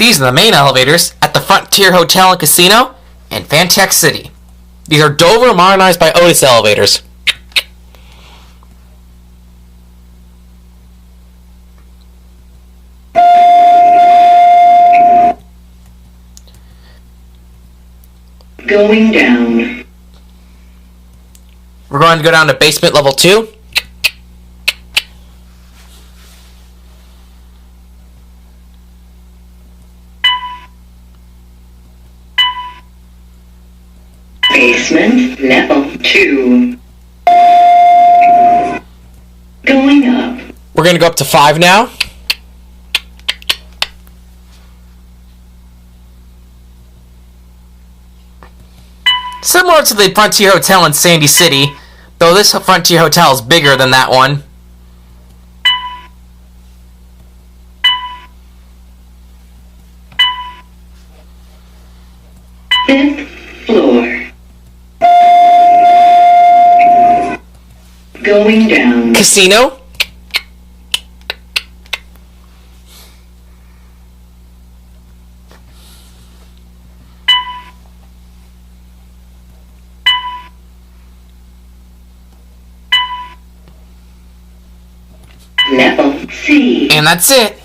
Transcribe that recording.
These are the main elevators at the Frontier Hotel and Casino in Fantech City. These are Dover modernized by Dovis elevators. Going down. We're going to go down to basement level 2. Basement level 2. Going up. We're going to go up to 5 now. Similar to the Frontier Hotel in Sandy City, though this Frontier Hotel is bigger than that one. Fifth floor. Going down. Casino. Level C. And that's it.